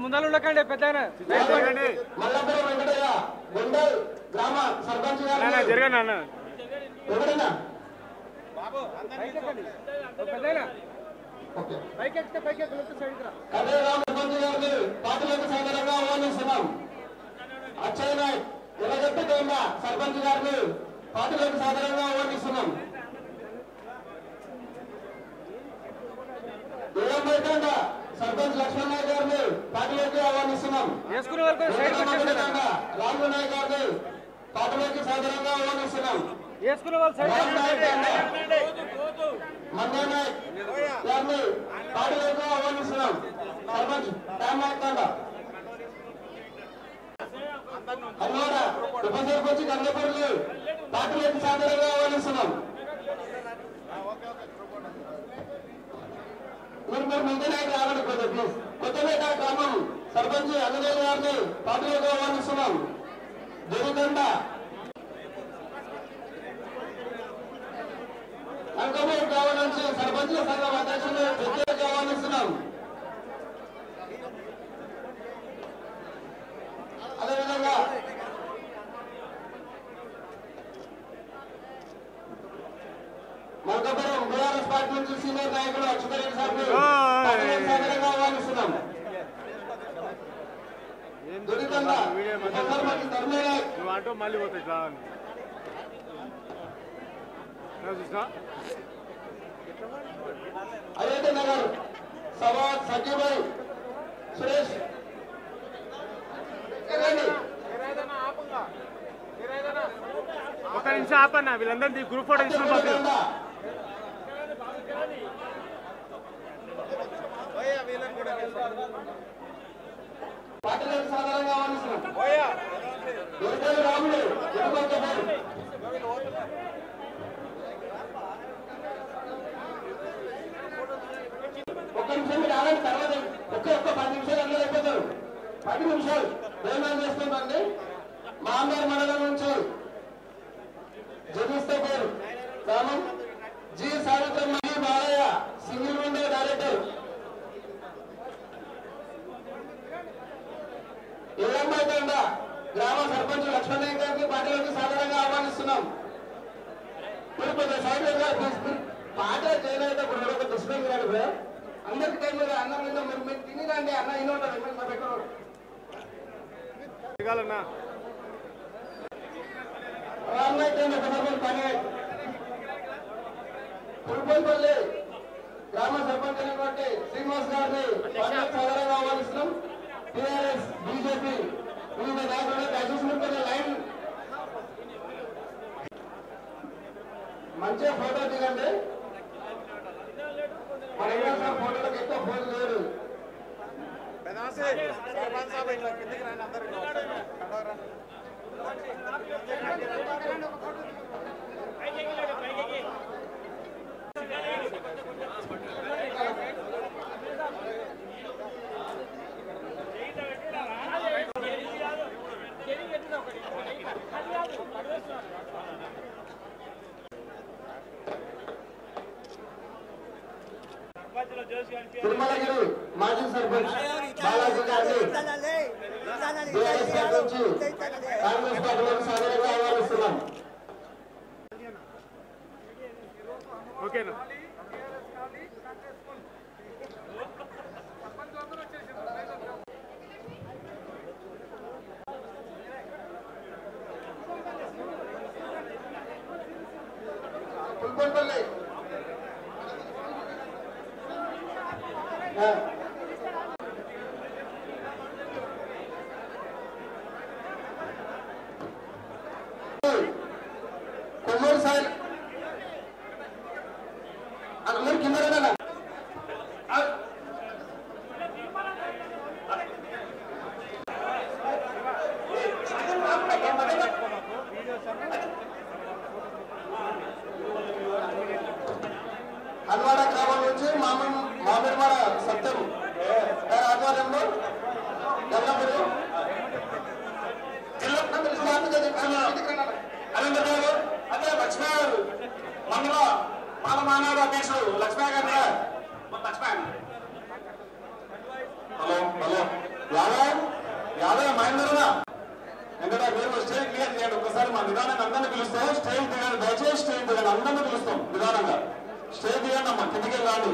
ముందర ఉండకండి పెద్దయినా మల్లాపురం వెంకటయ్య గుండల్ గ్రామ సర్పంచ్ గారు జరగండి ఎవరైనా పెద్దయినా పైకెక్కితే పైకెక్కలేదు సైడ్కి రా. కదే రామ సర్పంచ్ గారిని పార్టీలకు సాధారణంగా ఆహ్వానిస్తున్నాం. అక్షయ్ నాయక్ ఎలగట్టు కేంద్ర సర్పంచ్ గారిని పార్టీలకు సాధారణంగా ఆహ్వానిస్తున్నాం. సర్పంచ్ లక్ష్మణ్ నాయక్ గారిని పార్టీలోకి ఆహ్వానిస్తున్నాం. రాము నాయక్ గారిని పార్టీలోకి సాధారణంగా ఆహ్వానిస్తున్నాం. మందా నాయక్ గారిని పార్టీలోకి ఆహ్వానిస్తున్నాం. సర్పంచ్ రామ్ నాయక్ తండ అన్నోడ ఉప సర్పంచ్ కన్నపల్లి పార్టీలోకి సాధారణంగా ఆహ్వానిస్తున్నాం. మీరు ముందునాయకు రావాలి ప్లీజ్. కొత్తపేట గ్రామం సర్పంచ్ అంజనేయులు గారిని పార్టీలోకి ఆహ్వానిస్తున్నాం. దొరికండ అంకమూరు గ్రామం నుంచి సర్పంచుల సంఘం అధ్యక్షులు ప్రత్యేకంగా ఆహ్వానిస్తున్నాం. అదేవిధంగా మల్కాపురం బీఆర్ఎస్ పార్టీ నుంచి సీనియర్ నాయకులు అచ్యుతరెడ్డి సార్ని సాధారణంగా ఆహ్వానిస్తున్నాం. మళ్ళీ పోతాయి అయోధ్య నగర్ సవాద్ సఖీభాయ్ సురేష్ ఒక నిమిషం ఆపన్నా వీళ్ళందరినీ గ్రూప్ ఫోటో తీసుకుని పార్టీలకు సాధారణంగా ఆహ్వానిస్తున్నాం. రాముడు ఒక్క నిమిషం మీరు ఆగండి. తర్వాత ఒక్క 10 నిమిషాలు అందరూ అయిపోతారు. 10 నిమిషాలు ప్రయాణం చేస్తుందండి. మామూలు మండలం నుంచి జగిస్తేపూర్ గ్రామం G Savitramma Balayya single window director ఏమైందండ గ్రామ సర్పంచ్ లక్ష్మణ్ నాయక్ గారిని పార్టీలోకి సాధారణంగా ఆహ్వానిస్తున్నాం. మీరు సైడ్ పాట చేయలేటప్పుడు ఒక దుష్మం కాదు అందరికి టైం లేదు. అన్నం లేదా మీరు తినిరండి అన్న ఇన్ని ఉంటారు. పుల్పల్లి గ్రామ సర్పంచ్ అయినటువంటి శ్రీనివాస్ గారిని సాధారణంగా ఆహ్వానిస్తున్నాం. టీఆర్ఎస్ బీజేపీ వివిధ నాయకులు దయచేసి లైన్ మంచిగా ఫోటో దిగండి. మన ఫోటోలకు ఎక్కువ ఫోన్ లేదు. తిరుమలగిరి మాజీ సర్పంచ్ బాలాజీ గారిని బీఆర్ఎస్ పార్టీ నుంచి కాంగ్రెస్ పార్టీలోకి సాధారణంగా ఆహ్వానిస్తున్నాం. ఓకేనా పుల్పల్లి కొమ్మూరు సార్ అందరు కింద హన్వాడ గ్రామం నుంచి మామిడివాడ సత్యం ఆధ్వర్యంలో డెవలప్మెంట్ అనంతరావు అదే లక్ష్మీ మండల పాలమానాడు అధ్యక్షుడు లక్ష్మీ గారు లక్ష్మీ హలో హలో నిదానంగా అందరినీ పిలుస్తాం. స్టేజ్ దిగండి, దయచేసి స్టేజ్ దిగండి, అందరినీ పిలుస్తాం నిదానంగా. స్టేజ్ దిగండి అమ్మా, కిందికి రాండి.